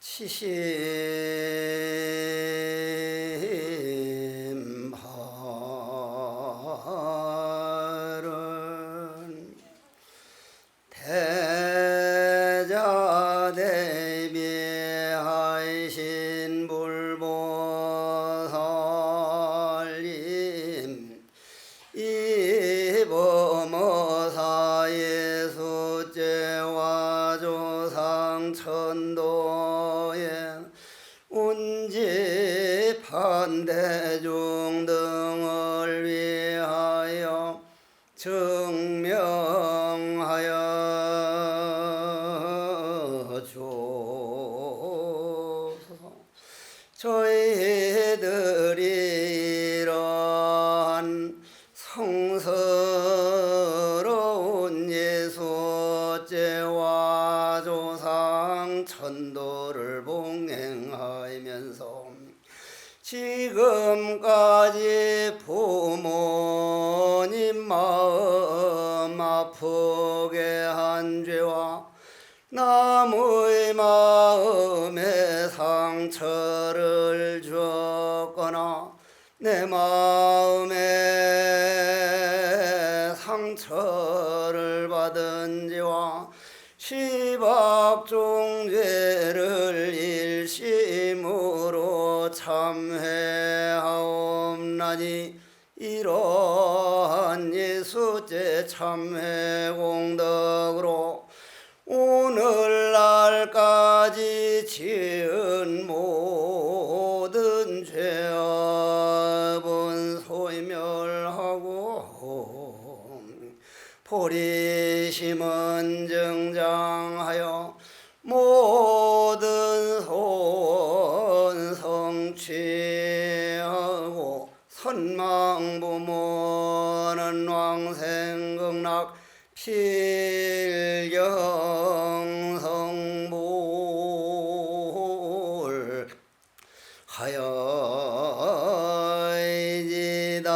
치심발은 대자대비하신 불보살님 이범어사 예수죄와 조상 천도에 운지 판대중 등을 위하여 증명하여 주소서. 저희들이 이러한 성스러운 예수죄와 조상 천도를 봉행하면서 지금까지 부모님 마음 아프게 한 죄와 남의 마음에 상처를 주었거나 내 마음에 상처를 받은 죄와 시박종죄를 일심으로 참회하옵나니 이러한 예수죄 참회 공덕으로 오늘날까지 지은 모든 죄업은 소멸하고 보리심은 증장하여 모든 소원 성취하고 선망부모는 왕생극락 필경성불 하여이지다.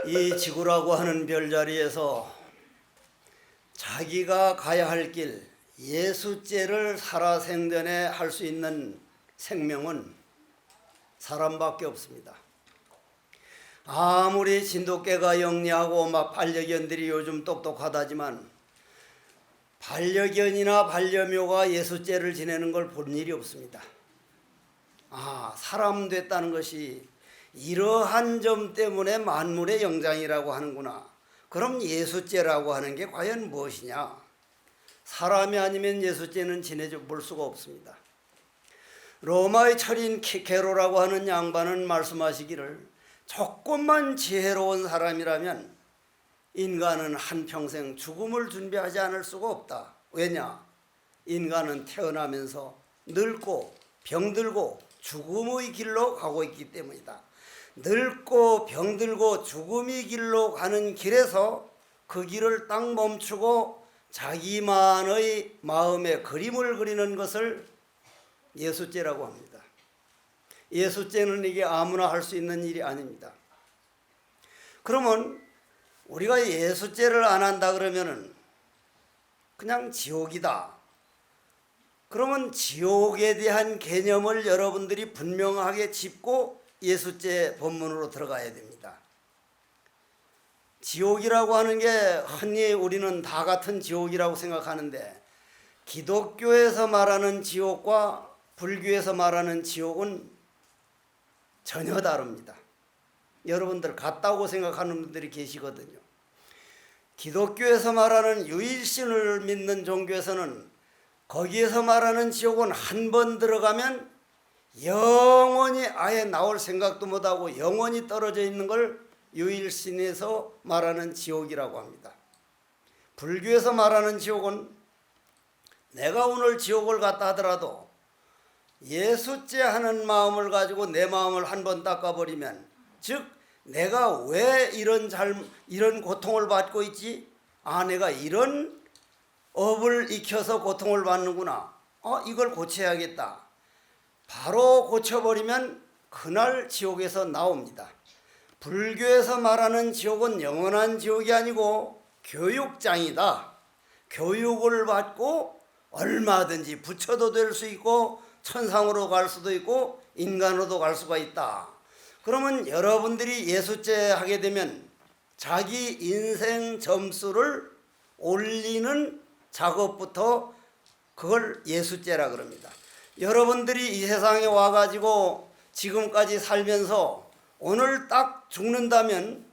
이 지구라고 하는 별자리에서 자기가 가야 할 길, 예수죄를 살아생전에 할 수 있는 생명은 사람밖에 없습니다. 아무리 진돗개가 영리하고 막 반려견들이 요즘 똑똑하다지만 반려견이나 반려묘가 예수죄를 지내는 걸 본 일이 없습니다. 사람 됐다는 것이 이러한 점 때문에 만물의 영장이라고 하는구나. 그럼 예수죄라고 하는 게 과연 무엇이냐? 사람이 아니면 예수죄는 지내줘 볼 수가 없습니다. 로마의 철인 케로라고 하는 양반은 말씀하시기를 조금만 지혜로운 사람이라면 인간은 한평생 죽음을 준비하지 않을 수가 없다. 왜냐? 인간은 태어나면서 늙고 병들고 죽음의 길로 가고 있기 때문이다. 늙고 병들고 죽음의 길로 가는 길에서 그 길을 딱 멈추고 자기만의 마음에 그림을 그리는 것을 예수죄라고 합니다. 예수죄는 이게 아무나 할 수 있는 일이 아닙니다. 그러면 우리가 예수죄를 안 한다 그러면은 그냥 지옥이다. 그러면 지옥에 대한 개념을 여러분들이 분명하게 짚고 예수죄 본문으로 들어가야 됩니다. 지옥이라고 하는 게 흔히 우리는 다 같은 지옥이라고 생각하는데 기독교에서 말하는 지옥과 불교에서 말하는 지옥은 전혀 다릅니다. 여러분들 같다고 생각하는 분들이 계시거든요. 기독교에서 말하는 유일신을 믿는 종교에서는 거기에서 말하는 지옥은 한 번 들어가면 영원히 아예 나올 생각도 못하고 영원히 떨어져 있는 걸 유일신에서 말하는 지옥이라고 합니다. 불교에서 말하는 지옥은 내가 오늘 지옥을 갔다 하더라도 예수죄 하는 마음을 가지고 내 마음을 한번 닦아버리면, 즉 내가 왜 이런 고통을 받고 있지? 아, 내가 이런 업을 익혀서 고통을 받는구나. 이걸 고쳐야겠다. 바로 고쳐버리면 그날 지옥에서 나옵니다. 불교에서 말하는 지옥은 영원한 지옥이 아니고 교육장이다. 교육을 받고 얼마든지 부처도 될 수 있고 천상으로 갈 수도 있고 인간으로도 갈 수가 있다. 그러면 여러분들이 예수죄 하게 되면 자기 인생 점수를 올리는 작업부터 그걸 예수죄라 그럽니다. 여러분들이 이 세상에 와가지고 지금까지 살면서 오늘 딱 죽는다면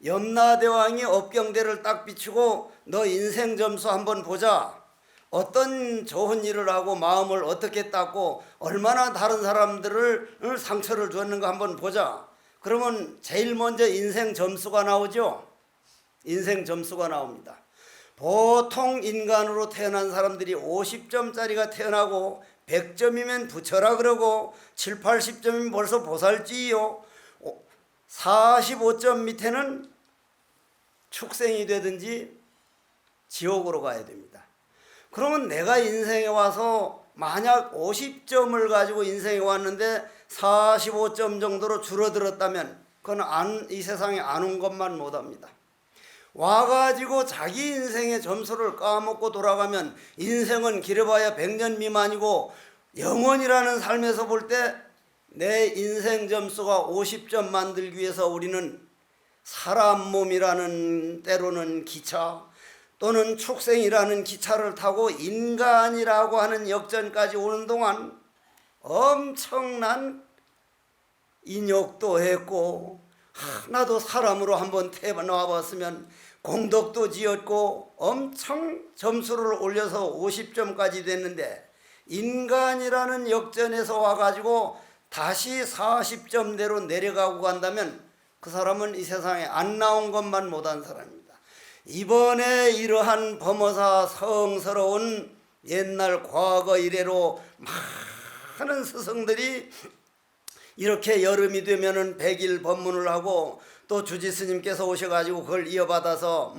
염라대왕이 업경대를 딱 비추고 너 인생 점수 한번 보자. 어떤 좋은 일을 하고 마음을 어떻게 닦고 얼마나 다른 사람들을 상처를 줬는가 한번 보자. 그러면 제일 먼저 인생 점수가 나오죠. 인생 점수가 나옵니다. 보통 인간으로 태어난 사람들이 50점짜리가 태어나고 100점이면 부처라 그러고 7, 80점이면 벌써 보살지요. 45점 밑에는 축생이 되든지 지옥으로 가야 됩니다. 그러면 내가 인생에 와서 만약 50점을 가지고 인생에 왔는데 45점 정도로 줄어들었다면 그건 이 세상에 안 온 것만 못합니다. 와가지고 자기 인생의 점수를 까먹고 돌아가면 인생은 길어봐야 100년 미만이고 영원이라는 삶에서 볼 때 내 인생 점수가 50점 만들기 위해서 우리는 사람 몸이라는 때로는 기차 또는 축생이라는 기차를 타고 인간이라고 하는 역전까지 오는 동안 엄청난 인욕도 했고 하나도 사람으로 한번 태어나봤으면 공덕도 지었고 엄청 점수를 올려서 50점까지 됐는데 인간이라는 역전에서 와가지고 다시 40점대로 내려가고 간다면 그 사람은 이 세상에 안 나온 것만 못한 사람입니다. 이번에 이러한 범어사 성스러운 옛날 과거 이래로 많은 스승들이 이렇게 여름이 되면은 100일 법문을 하고 또 주지스님께서 오셔가지고 그걸 이어받아서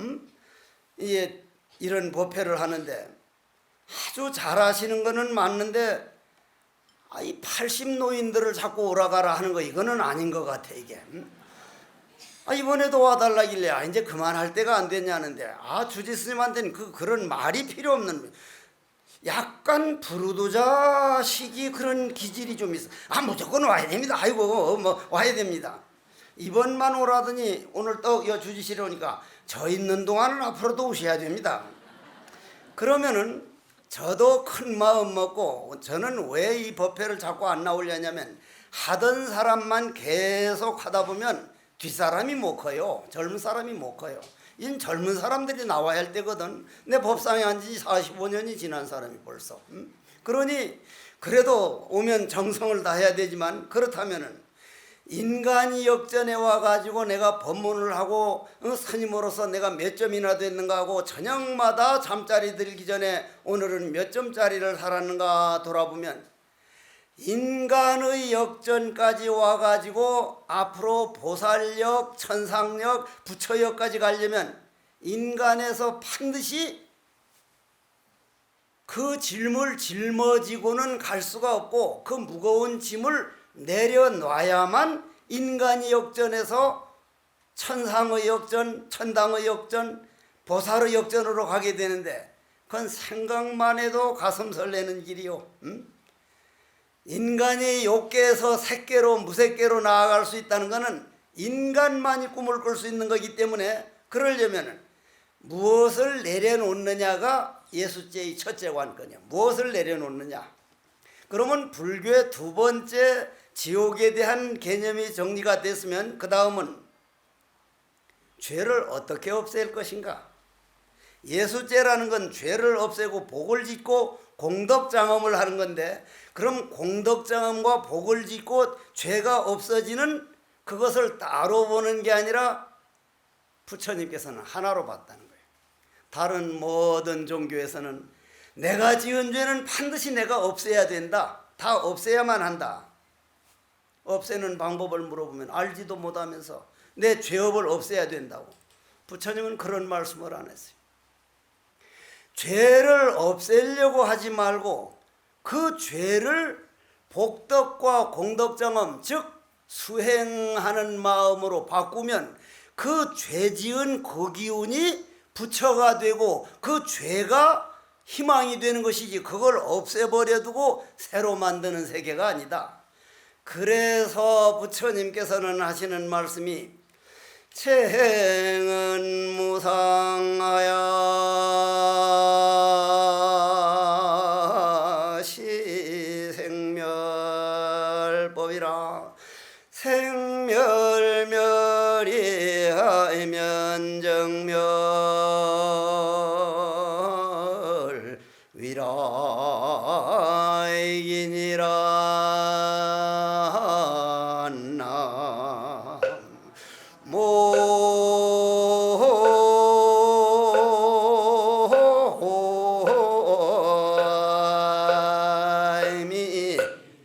이런 법회를 하는데 아주 잘하시는 거는 맞는데 이 80노인들을 자꾸 오라가라 하는 거 이거는 아닌 것 같아 이게. 이번에도 와달라길래 이제 그만할 때가 안 됐냐는데 주지스님한테는 그런 말이 필요 없는 약간 부르도자식이 그런 기질이 좀 있어. 무조건 와야 됩니다. 아이고 뭐 와야 됩니다. 이번만 오라더니 오늘 또 주지실에 오니까 저 있는 동안은 앞으로도 오셔야 됩니다. 그러면은 저도 큰 마음 먹고 저는 왜 이 법회를 자꾸 안 나오려냐면 하던 사람만 계속 하다 보면 뒷사람이 못 커요. 젊은 사람이 못 커요. 이 젊은 사람들이 나와야 할 때거든. 내 법상에 앉은 지 45년이 지난 사람이 벌써. 그러니 그래도 오면 정성을 다해야 되지만 그렇다면은 인간이 역전에 와가지고 내가 법문을 하고 스님으로서 내가 몇 점이나 됐는가 하고 저녁마다 잠자리 들기 전에 오늘은 몇 점짜리를 살았는가 돌아보면 인간의 역전까지 와가지고 앞으로 보살역, 천상역, 부처역까지 가려면 인간에서 반드시 그 짐을 짊어지고는 갈 수가 없고 그 무거운 짐을 내려놔야만 인간이 역전해서 천상의 역전, 천당의 역전, 보살의 역전으로 가게 되는데 그건 생각만 해도 가슴 설레는 길이요. 인간이 욕계에서 색계로 무색계로 나아갈 수 있다는 것은 인간만이 꿈을 꿀 수 있는 거기 때문에 그러려면 무엇을 내려놓느냐가 예수죄의 첫째 관건이야. 무엇을 내려놓느냐. 그러면 불교의 두 번째 지옥에 대한 개념이 정리가 됐으면 그 다음은 죄를 어떻게 없앨 것인가. 예수죄라는 건 죄를 없애고 복을 짓고 공덕장엄을 하는 건데 그럼 공덕장엄과 복을 짓고 죄가 없어지는 그것을 따로 보는 게 아니라 부처님께서는 하나로 봤다는 거예요. 다른 모든 종교에서는 내가 지은 죄는 반드시 내가 없애야 된다. 다 없애야만 한다. 없애는 방법을 물어보면 알지도 못하면서 내 죄업을 없애야 된다고. 부처님은 그런 말씀을 안 했어요. 죄를 없애려고 하지 말고 그 죄를 복덕과 공덕정엄, 즉 수행하는 마음으로 바꾸면 그 죄지은 그 기운이 부처가 되고 그 죄가 희망이 되는 것이지, 그걸 없애버려 두고 새로 만드는 세계가 아니다. 그래서 부처님께서는 하시는 말씀이 체행은 무상하야 시생멸법이라. 생멸멸이 면정멸 위라이니라. 모임이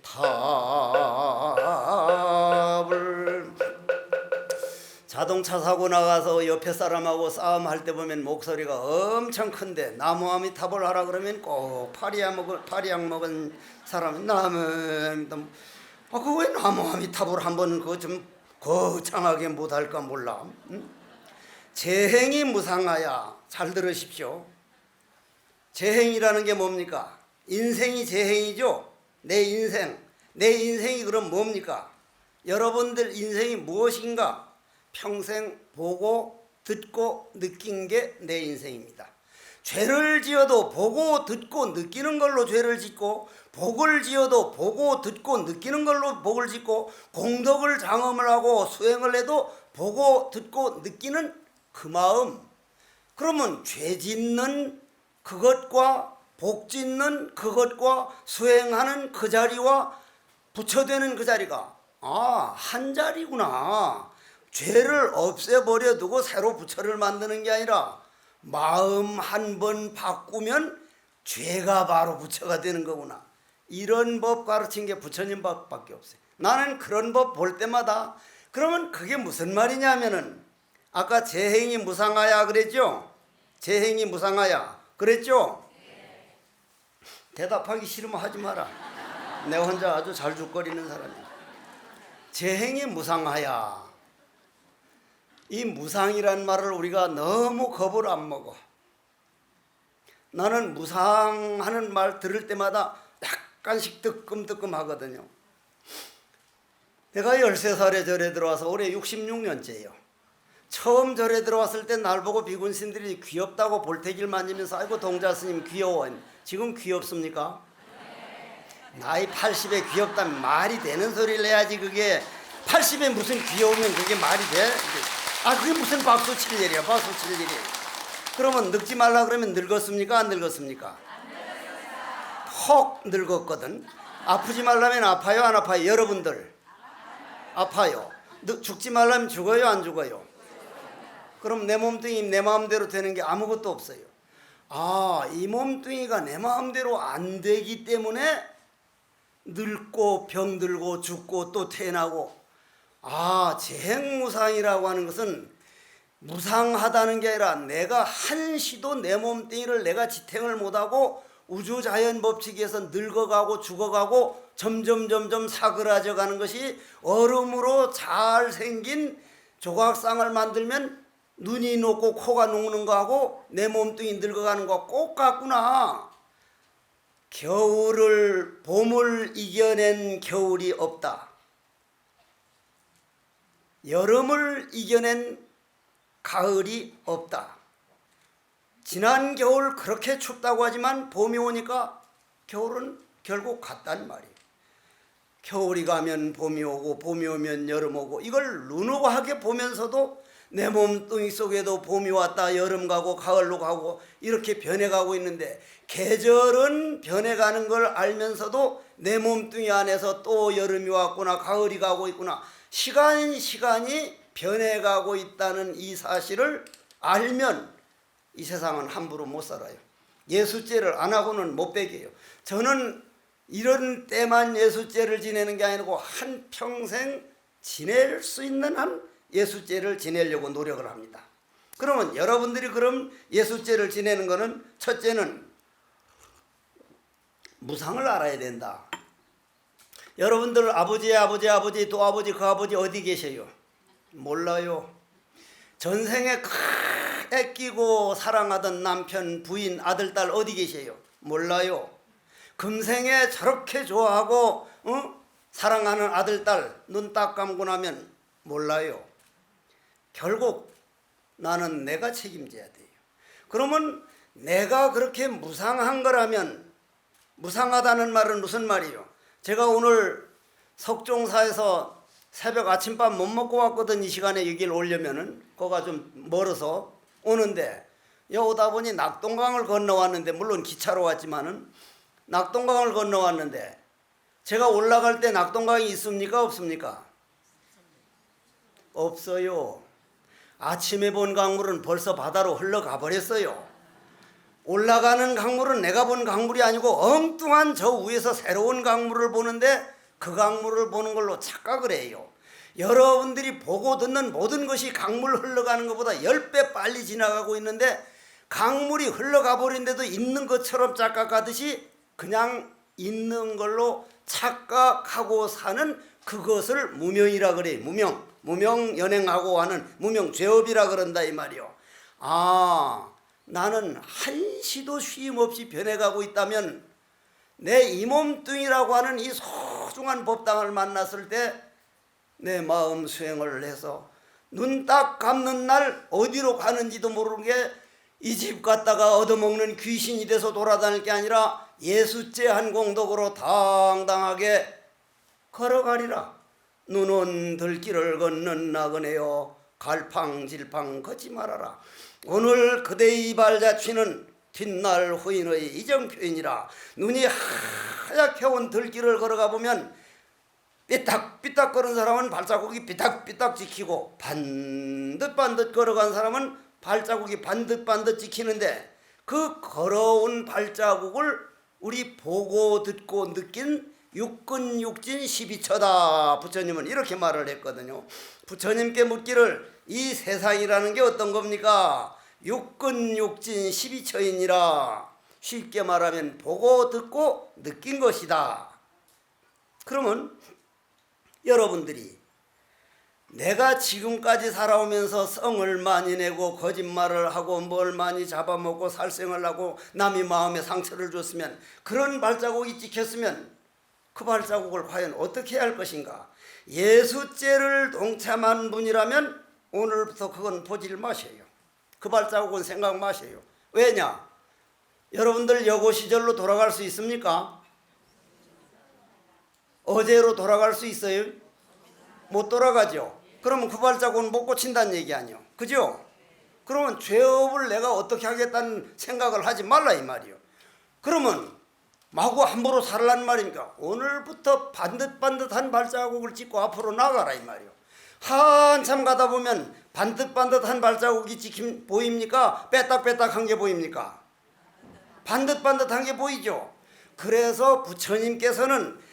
답을. 자동차 사고 나가서 옆에 사람하고 싸움할 때 보면 목소리가 엄청 큰데 나무아미타불 하라 그러면 꼭 파리약 먹은 사람은 그거 왜 나무아미타불 한번 그거 좀 거창하게 못할까 몰라. 응? 재행이 무상하야. 잘 들으십시오. 재행이라는 게 뭡니까? 인생이 재행이죠. 내 인생이 그럼 뭡니까? 여러분들 인생이 무엇인가? 평생 보고 듣고 느낀 게 내 인생입니다. 죄를 지어도 보고 듣고 느끼는 걸로 죄를 짓고, 복을 지어도 보고 듣고 느끼는 걸로 복을 짓고, 공덕을 장엄을 하고 수행을 해도 보고 듣고 느끼는 그 마음. 그러면 죄 짓는 그것과 복 짓는 그것과 수행하는 그 자리와 부처되는 그 자리가 한 자리구나. 죄를 없애버려 두고 새로 부처를 만드는 게 아니라 마음 한 번 바꾸면 죄가 바로 부처가 되는 거구나. 이런 법 가르친 게 부처님 법밖에 없어요. 나는 그런 법 볼 때마다, 그러면 그게 무슨 말이냐면은 아까 재행이 무상하야 그랬죠? 재행이 무상하야 그랬죠? 대답하기 싫으면 하지 마라. 내가 혼자 아주 잘죽거리는 사람이야. 재행이 무상하야. 이 무상이란 말을 우리가 너무 겁을 안 먹어. 나는 무상하는 말 들을 때마다 약간씩 뜨끔뜨끔 하거든요. 내가 13살에 절에 들어와서 올해 66년째예요. 처음 절에 들어왔을 때 날 보고 비군신들이 귀엽다고 볼태기를 만지면서 아이고 동자스님 귀여워. 지금 귀엽습니까? 나이 80에 귀엽다면 말이 되는 소리를 해야지. 그게 80에 무슨 귀여우면 그게 말이 돼? 그게 무슨 박수 칠 일이야. 박수 칠 일이. 그러면 늙지 말라 그러면 늙었습니까? 안 늙었습니까? 혹 늙었거든. 아프지 말라면 아파요? 안 아파요? 여러분들 아파요. 죽지 말라면 죽어요? 안 죽어요? 그럼 내 몸뚱이 내 마음대로 되는 게 아무것도 없어요. 이 몸뚱이가 내 마음대로 안 되기 때문에 늙고 병들고 죽고 또 태어나고. 재행무상이라고 하는 것은 무상하다는 게 아니라 내가 한시도 내 몸뚱이를 내가 지탱을 못하고 우주자연 법칙에서 늙어가고 죽어가고 점점 사그라져 가는 것이 얼음으로 잘 생긴 조각상을 만들면 눈이 녹고 코가 녹는 거하고 내 몸뚱이 늙어가는 거 꼭 같구나. 봄을 이겨낸 겨울이 없다. 여름을 이겨낸 가을이 없다. 지난 겨울 그렇게 춥다고 하지만 봄이 오니까 겨울은 결국 같단 말이에요. 겨울이 가면 봄이 오고 봄이 오면 여름 오고, 이걸 누누하게 보면서도 내 몸뚱이 속에도 봄이 왔다 여름 가고 가을로 가고 이렇게 변해가고 있는데, 계절은 변해가는 걸 알면서도 내 몸뚱이 안에서 또 여름이 왔구나 가을이 가고 있구나, 시간이 변해가고 있다는 이 사실을 알면 이 세상은 함부로 못 살아요. 예수죄를 안 하고는 못 베겨요. 저는 이런 때만 예수죄를 지내는 게 아니고 한평생 지낼 수 있는 한 예수죄를 지내려고 노력을 합니다. 그러면 여러분들이 그럼 예수죄를 지내는 거는 첫째는 무상을 알아야 된다. 여러분들 아버지 또 아버지 그 아버지 어디 계셔요? 몰라요. 전생에 애끼고 사랑하던 남편 부인 아들 딸 어디 계세요? 몰라요. 금생에 저렇게 좋아하고 사랑하는 아들 딸 눈 딱 감고 나면 몰라요. 결국 나는 내가 책임져야 돼요. 그러면 내가 그렇게 무상한 거라면, 무상하다는 말은 무슨 말이요? 제가 오늘 석종사에서 새벽 아침밥 못 먹고 왔거든. 이 시간에 여기를 오려면은 거가 좀 멀어서 오는데 오다 보니 낙동강을 건너왔는데, 물론 기차로 왔지만은 낙동강을 건너왔는데 제가 올라갈 때 낙동강이 있습니까 없습니까? 없어요. 아침에 본 강물은 벌써 바다로 흘러가 버렸어요. 올라가는 강물은 내가 본 강물이 아니고 엉뚱한 저 위에서 새로운 강물을 보는데 그 강물을 보는 걸로 착각을 해요. 여러분들이 보고 듣는 모든 것이 강물 흘러가는 것보다 10배 빨리 지나가고 있는데, 강물이 흘러가 버린데도 있는 것처럼 착각하듯이 그냥 있는 걸로 착각하고 사는 그것을 무명이라 그래. 무명 연행하고 하는 무명죄업이라 그런다 이 말이요. 나는 한시도 쉼 없이 변해가고 있다면 내 이 몸뚱이라고 하는 이 소중한 법당을 만났을 때 내 마음 수행을 해서 눈 딱 감는 날 어디로 가는지도 모르는 게 이 집 갔다가 얻어먹는 귀신이 돼서 돌아다닐 게 아니라 예수죄 한 공덕으로 당당하게 걸어가리라. 눈은 들길을 걷는 나그네여 갈팡질팡 걷지 말아라. 오늘 그대의 발자취는 뒷날 후인의 이정표이니라. 눈이 하얗게 온 들길을 걸어가 보면 삐딱삐딱 걸은 사람은 발자국이 삐딱삐딱 지키고, 반듯반듯 걸어간 사람은 발자국이 반듯반듯 지키는데, 그 걸어온 발자국을 우리 보고 듣고 느낀 육근육진 12처다. 부처님은 이렇게 말을 했거든요. 부처님께 묻기를 이 세상이라는 게 어떤 겁니까? 육근육진 12처이니라. 쉽게 말하면 보고 듣고 느낀 것이다. 그러면 여러분들이 내가 지금까지 살아오면서 성을 많이 내고 거짓말을 하고 뭘 많이 잡아먹고 살생을 하고 남의 마음에 상처를 줬으면, 그런 발자국이 찍혔으면 그 발자국을 과연 어떻게 해야 할 것인가? 예수죄를 동참한 분이라면 오늘부터 그건 보질 마셔요. 그 발자국은 생각 마셔요. 왜냐? 여러분들 여고 시절로 돌아갈 수 있습니까? 어제로 돌아갈 수 있어요? 못 돌아가죠. 그러면 그 발자국은 못 고친다는 얘기 아니요, 그죠? 그러면 죄업을 내가 어떻게 하겠다는 생각을 하지 말라 이 말이요. 그러면 마구 함부로 살라는 말입니까? 오늘부터 반듯반듯한 발자국을 찍고 앞으로 나가라 이 말이요. 한참 가다 보면 반듯반듯한 발자국이 찍힌 보입니까? 빼딱빼딱한 게 보입니까? 반듯반듯한 게 보이죠. 그래서 부처님께서는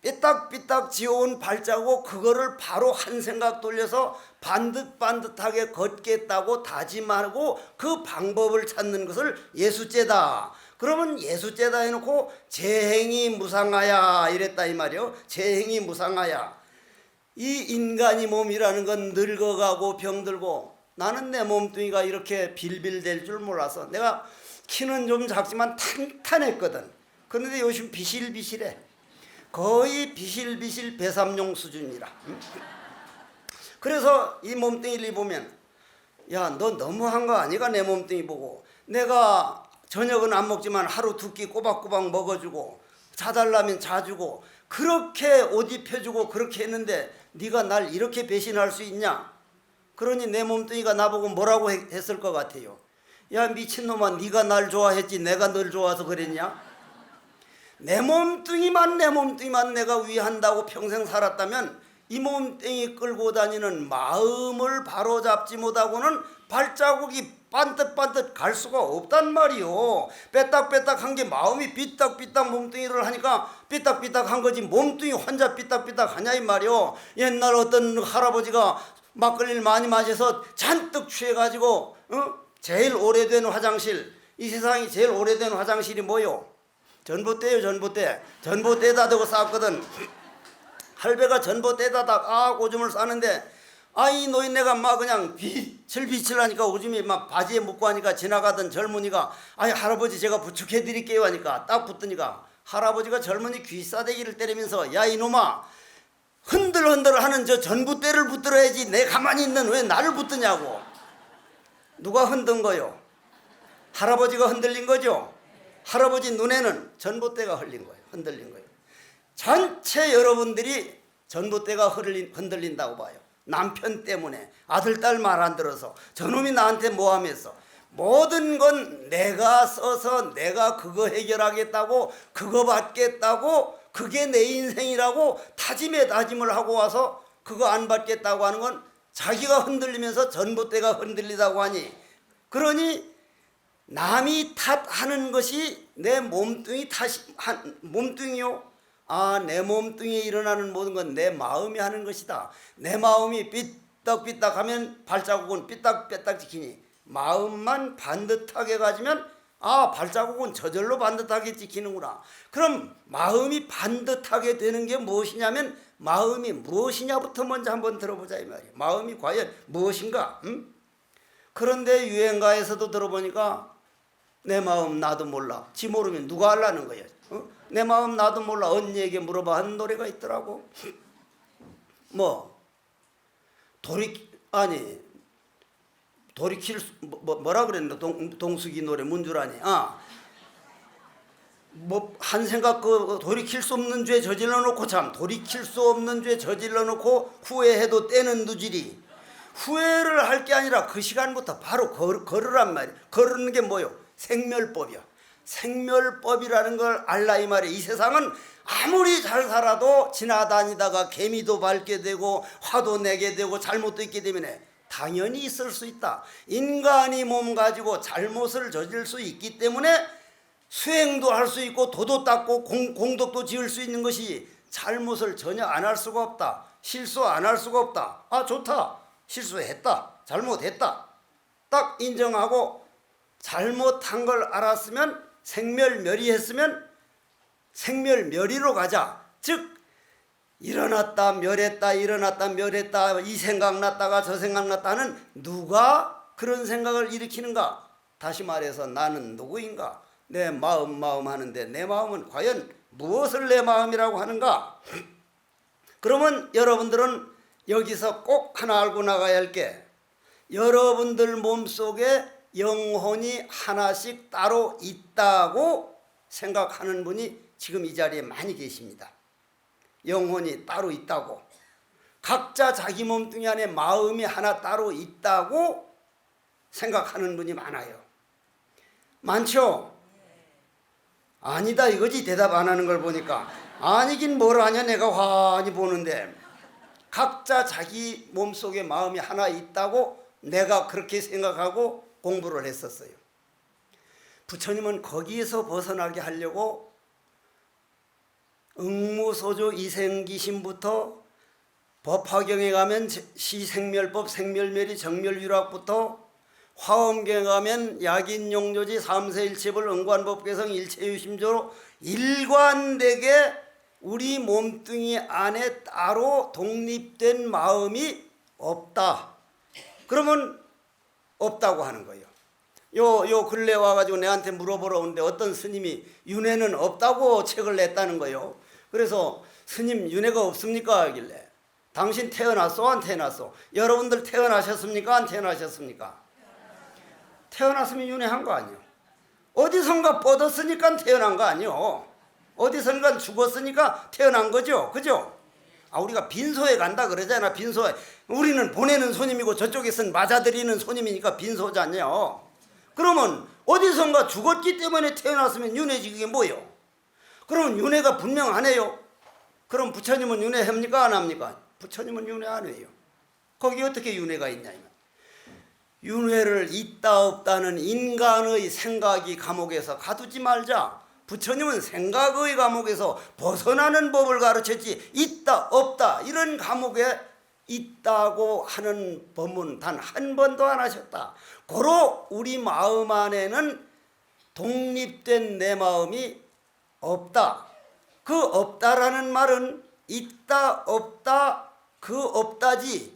삐딱삐딱 지어온 발자국, 그거를 바로 한 생각 돌려서 반듯반듯하게 걷겠다고 다짐하고 그 방법을 찾는 것을 예수죄다. 그러면 예수죄다 해놓고 재행이 무상하야 이랬다 이 말이요. 재행이 무상하야. 이 인간이 몸이라는 건 늙어가고 병들고, 나는 내 몸뚱이가 이렇게 빌빌댈 줄 몰라서, 내가 키는 좀 작지만 탄탄했거든. 그런데 요즘 비실비실해. 거의 비실비실 배삼룡 수준이라. 그래서 이 몸뚱이를 보면, 야, 너 너무한 거 아니가? 내 몸뚱이 보고. 내가 저녁은 안 먹지만 하루 두 끼 꼬박꼬박 먹어주고, 자달라면 자주고, 그렇게 옷 입혀주고 그렇게 했는데 네가 날 이렇게 배신할 수 있냐? 그러니 내 몸뚱이가 나보고 뭐라고 했을 것 같아요? 야, 미친놈아, 네가 날 좋아했지 내가 널 좋아서 그랬냐? 내 몸뚱이만 내가 위한다고 평생 살았다면 이 몸뚱이 끌고 다니는 마음을 바로잡지 못하고는 발자국이 반듯반듯 갈 수가 없단 말이요. 빼딱빼딱한 게 마음이 삐딱삐딱 몸뚱이를 하니까 삐딱삐딱한 거지, 몸뚱이 혼자 삐딱삐딱하냐 이 말이요. 옛날 어떤 할아버지가 막걸리를 많이 마셔서 잔뜩 취해가지고 제일 오래된 화장실, 이 세상이 제일 오래된 화장실이 뭐요? 전봇대요. 전봇대에다 대고 쌌거든. 할배가 전봇대에다 오줌을 싸는데 이 노인네가 막 그냥 빛을 하니까 오줌이 막 바지에 묻고 하니까 지나가던 젊은이가 할아버지 제가 부축해 드릴게요 하니까 딱 붙으니까 할아버지가 젊은이 귀싸대기를 때리면서 야 이놈아, 흔들흔들 하는 저 전봇대를 붙들어야지 내 가만히 있는 왜 나를 붙드냐고. 누가 흔든 거요? 할아버지가 흔들린 거죠. 할아버지 눈에는 전봇대가 흔들린 거예요. 전체 여러분들이 전봇대가 흔들린다고 봐요. 남편 때문에, 아들 딸 말 안 들어서, 저놈이 나한테 뭐 하면서, 모든 건 내가 써서 내가 그거 해결하겠다고, 그거 받겠다고, 그게 내 인생이라고 다짐에 다짐을 하고 와서 그거 안 받겠다고 하는 건 자기가 흔들리면서 전봇대가 흔들리다고 하니, 그러니 남이 탓하는 것이 내 몸뚱이 몸뚱이요. 내 몸뚱이에 일어나는 모든 건 내 마음이 하는 것이다. 내 마음이 삐딱삐딱하면 발자국은 삐딱삐딱 지키니 마음만 반듯하게 가지면 발자국은 저절로 반듯하게 지키는구나. 그럼 마음이 반듯하게 되는 게 무엇이냐면 마음이 무엇이냐부터 먼저 한번 들어보자 이 말이에요. 마음이 과연 무엇인가? 그런데 유행가에서도 들어보니까 내 마음 나도 몰라. 지 모르면 누가 알라는 거예요. 내 마음 나도 몰라. 언니에게 물어봐 하는 노래가 있더라고. 돌이킬 뭐라 그랬나? 동숙이 노래 문주라니. 한 생각 돌이킬 수 없는 죄 저질러 놓고 돌이킬 수 없는 죄 저질러 놓고 후회해도 때는 누지리. 후회를 할 게 아니라 그 시간부터 바로 걸으란 말이야. 걸으는 게 뭐요? 생멸법이야. 생멸법이라는 걸 알라 이 말이야. 이 세상은 아무리 잘 살아도 지나다니다가 개미도 밟게 되고 화도 내게 되고 잘못도 있기 때문에 당연히 있을 수 있다. 인간이 몸 가지고 잘못을 저질 수 있기 때문에 수행도 할 수 있고 도도 닦고 공덕도 지을 수 있는 것이 잘못을 전혀 안 할 수가 없다. 실수 안 할 수가 없다. 좋다. 실수했다. 잘못했다. 딱 인정하고 잘못한 걸 알았으면 생멸멸의했으면 생멸멸의로 가자. 즉 일어났다 멸했다 일어났다 멸했다 이 생각났다가 저 생각났다는 누가 그런 생각을 일으키는가? 다시 말해서 나는 누구인가? 내 마음 하는데 내 마음은 과연 무엇을 내 마음이라고 하는가? 그러면 여러분들은 여기서 꼭 하나 알고 나가야 할 게 여러분들 몸속에 영혼이 하나씩 따로 있다고 생각하는 분이 지금 이 자리에 많이 계십니다. 영혼이 따로 있다고, 각자 자기 몸뚱이 안에 마음이 하나 따로 있다고 생각하는 분이 많아요. 많죠? 아니다 이거지. 대답 안 하는 걸 보니까. 아니긴 뭘 아냐 내가 환히 보는데. 각자 자기 몸속에 마음이 하나 있다고 내가 그렇게 생각하고 공부를 했었어요. 부처님은 거기에서 벗어나게 하려고 응무소조 이생기심부터 법화경에 가면 시생멸법 생멸멸의 정멸유락부터 화엄경에 가면 약인용조지 삼세일체불 응관법개성 일체유심조로 일관되게 우리 몸뚱이 안에 따로 독립된 마음이 없다. 그러면 없다고 하는 거예요. 요 근래 와가지고 내한테 물어보러 오는데 어떤 스님이 윤회는 없다고 책을 냈다는 거예요. 그래서 스님 윤회가 없습니까? 하길래 당신 태어났어? 안 태어났어? 여러분들 태어나셨습니까? 안 태어나셨습니까? 태어났으면 윤회한 거 아니에요. 어디선가 뻗었으니까 태어난 거 아니에요. 어디선가 죽었으니까 태어난 거죠. 그죠? 우리가 빈소에 간다 그러잖아. 빈소에. 우리는 보내는 손님이고 저쪽에서는 맞아들이는 손님이니까 빈소잖아요. 그러면 어디선가 죽었기 때문에 태어났으면 윤회지 그게 뭐예요? 그러면 윤회가 분명 안 해요. 그럼 부처님은 윤회합니까? 안 합니까? 부처님은 윤회 안 해요. 거기 어떻게 윤회가 있냐? 윤회를 있다 없다는 인간의 생각이 감옥에서 가두지 말자. 부처님은 생각의 감옥에서 벗어나는 법을 가르쳤지 있다 없다 이런 감옥에 있다고 하는 법문 단 한 번도 안 하셨다. 고로 우리 마음 안에는 독립된 내 마음이 없다. 그 없다라는 말은 있다 없다 그 없다지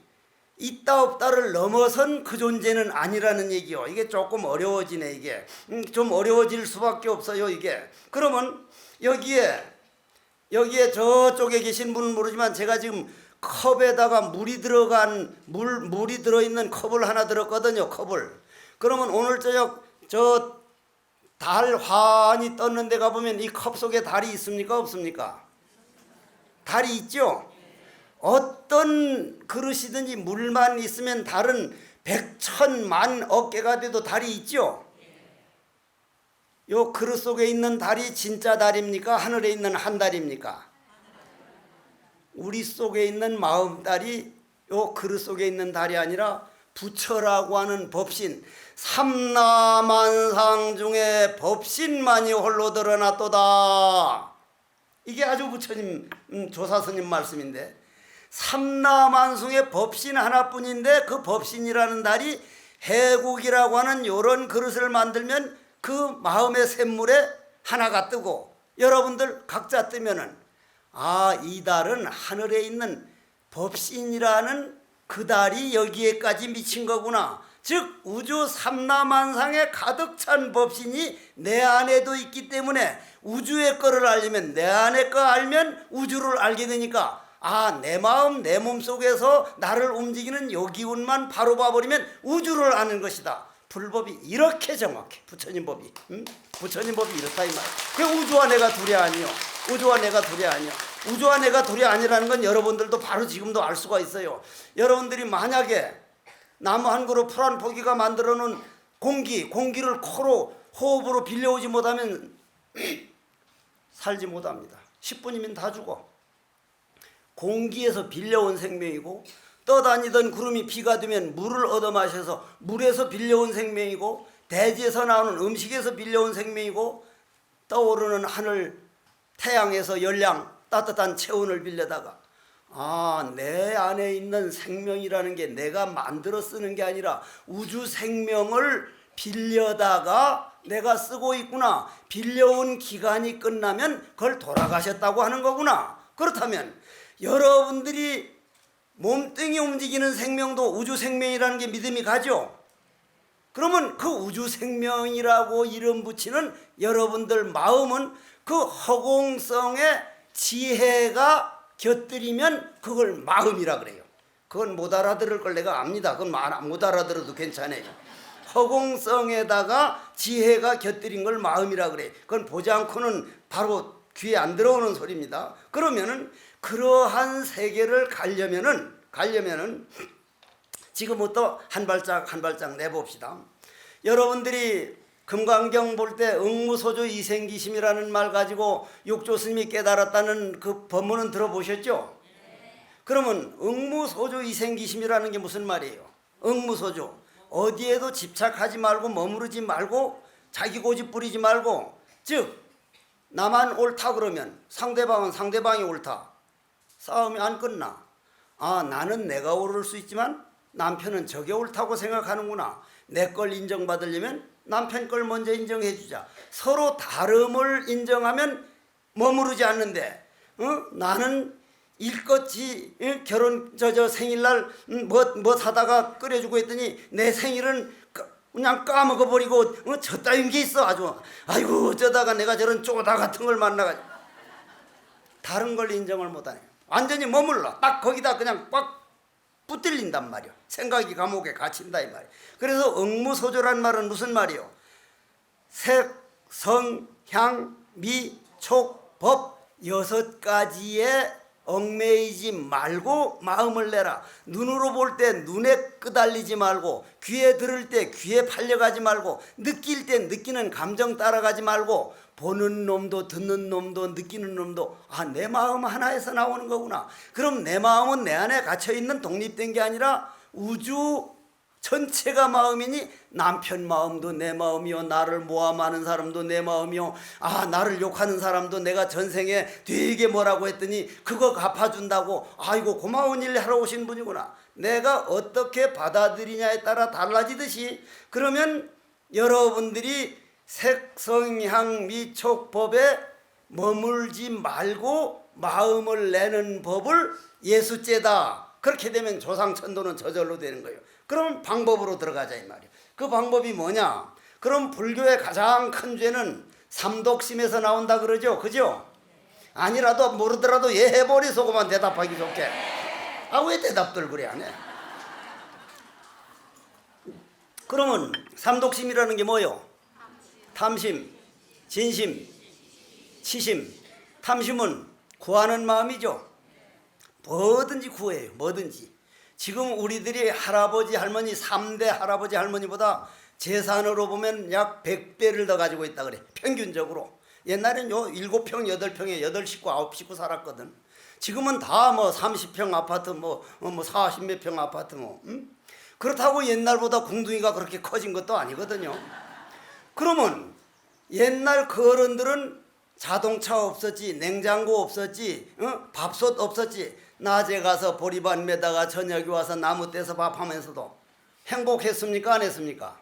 있다 없다를 넘어선 그 존재는 아니라는 얘기요. 이게 조금 어려워지네. 이게 좀 어려워질 수밖에 없어요. 이게 그러면 여기에 저쪽에 계신 분은 모르지만 제가 지금 컵에다가 물이 들어있는 컵을 하나 들었거든요. 컵을. 그러면 오늘 저녁 저 달 환히 떴는 데 가보면 이 컵 속에 달이 있습니까? 없습니까? 달이 있죠? 어떤 그릇이든지 물만 있으면 달은 백천만 억개가 돼도 달이 있죠? 요 그릇 속에 있는 달이 진짜 달입니까? 하늘에 있는 한 달입니까? 우리 속에 있는 마음달이 요 그릇 속에 있는 달이 아니라 부처라고 하는 법신, 삼라만상 중에 법신만이 홀로 드러났도다. 이게 아주 부처님 조사스님 말씀인데, 삼라만상의 법신 하나뿐인데 그 법신이라는 달이 해국이라고 하는 요런 그릇을 만들면 그 마음의 샘물에 하나가 뜨고, 여러분들 각자 뜨면은 이 달은 하늘에 있는 법신이라는 그 달이 여기에까지 미친 거구나. 즉 우주 삼라만상에 가득 찬 법신이 내 안에도 있기 때문에 우주의 거를 알려면 내 안의 거 알면 우주를 알게 되니까 내 마음 내 몸속에서 나를 움직이는 요 기운만 바로 봐버리면 우주를 아는 것이다. 불법이 이렇게 정확해. 부처님 법이. 부처님 법이 이렇다 이 말. 그 우주와 내가 둘이 아니요. 우주와 내가 둘이 아니요. 우주와 내가 둘이 아니라는 건 여러분들도 바로 지금도 알 수가 있어요. 여러분들이 만약에 나무 한 그루 풀 한 포기가 만들어 놓은 공기를 코로 호흡으로 빌려오지 못하면 살지 못합니다. 10분이면 다 죽어. 공기에서 빌려온 생명이고, 떠다니던 구름이 비가 되면 물을 얻어 마셔서 물에서 빌려온 생명이고, 대지에서 나오는 음식에서 빌려온 생명이고, 떠오르는 하늘 태양에서 열량 따뜻한 체온을 빌려다가 내 안에 있는 생명이라는 게 내가 만들어 쓰는 게 아니라 우주 생명을 빌려다가 내가 쓰고 있구나. 빌려온 기간이 끝나면 그걸 돌아가셨다고 하는 거구나. 그렇다면 여러분들이 몸뚱이 움직이는 생명도 우주 생명이라는 게 믿음이 가죠. 그러면 그 우주 생명이라고 이름 붙이는 여러분들 마음은 그 허공성의 지혜가 곁들이면 그걸 마음이라 그래요. 그건 못 알아들을 걸 내가 압니다. 그건 못 알아들어도 괜찮아요. 허공성에다가 지혜가 곁들인 걸 마음이라 그래. 그건 보지 않고는 바로 귀에 안 들어오는 소리입니다. 그러면은 그러한 세계를 가려면은 지금부터 한 발짝 내봅시다. 여러분들이 금강경 볼 때 응무소조 이생기심이라는 말 가지고 육조 스님이 깨달았다는 그 법문은 들어보셨죠? 그러면 응무소조 이생기심이라는 게 무슨 말이에요? 응무소조, 어디에도 집착하지 말고 머무르지 말고 자기 고집 부리지 말고, 즉 나만 옳다 그러면 상대방은 상대방이 옳다. 싸움이 안 끝나. 나는 내가 옳을 수 있지만 남편은 저게 옳다고 생각하는구나. 내 걸 인정받으려면 남편 걸 먼저 인정해 주자. 서로 다름을 인정하면 머무르지 않는데, 나는 일껏이 결혼 생일날 뭐 사다가 끓여주고 했더니 내 생일은 그냥 까먹어버리고 저 따윈 게 있어. 아이고 어쩌다가 내가 저런 쪼다 같은 걸 만나가지고. 다른 걸 인정을 못하네. 완전히 머물러. 딱 거기다 그냥 꽉 붙들린단 말이야. 생각이 감옥에 갇힌다 이 말이야. 그래서 응무소조란 말은 무슨 말이요? 색, 성, 향, 미, 촉, 법 6가지에 얽매이지 말고 마음을 내라. 눈으로 볼 때 눈에 끄달리지 말고, 귀에 들을 때 귀에 팔려가지 말고, 느낄 때 느끼는 감정 따라가지 말고, 보는 놈도 듣는 놈도 느끼는 놈도 내 마음 하나에서 나오는 거구나. 그럼 내 마음은 내 안에 갇혀있는 독립된 게 아니라 우주 전체가 마음이니 남편 마음도 내 마음이요, 나를 모함하는 사람도 내 마음이요, 나를 욕하는 사람도 내가 전생에 되게 뭐라고 했더니 그거 갚아준다고, 아이고 고마운 일 하러 오신 분이구나. 내가 어떻게 받아들이냐에 따라 달라지듯이, 그러면 여러분들이 색성향 미촉법에 머물지 말고 마음을 내는 법을 예수죄다. 그렇게 되면 조상천도는 저절로 되는 거예요. 그럼 방법으로 들어가자 이 말이에요. 그 방법이 뭐냐? 그럼 불교의 가장 큰 죄는 삼독심에서 나온다 그러죠. 그죠? 아니라도 모르더라도 예 해버리소고만 대답하기 좋게. 왜 대답들 그래 안 해? 그러면 삼독심이라는 게 뭐요? 탐심, 진심, 치심. 탐심은 구하는 마음이죠. 뭐든지 구해요. 뭐든지. 지금 우리들이 할아버지 할머니 3대 할아버지 할머니보다 재산으로 보면 약 100배를 더 가지고 있다 그래. 평균적으로. 옛날엔 7평 8평에 8식구 9식구 살았거든. 지금은 다 30평 아파트 40몇 평 아파트 그렇다고 옛날보다 궁둥이가 그렇게 커진 것도 아니거든요. 그러면 옛날 그 어른들은 자동차 없었지, 냉장고 없었지, 밥솥 없었지. 낮에 가서 보리밭 매다가 저녁에 와서 나무 떼서 밥하면서도 행복했습니까? 안 했습니까?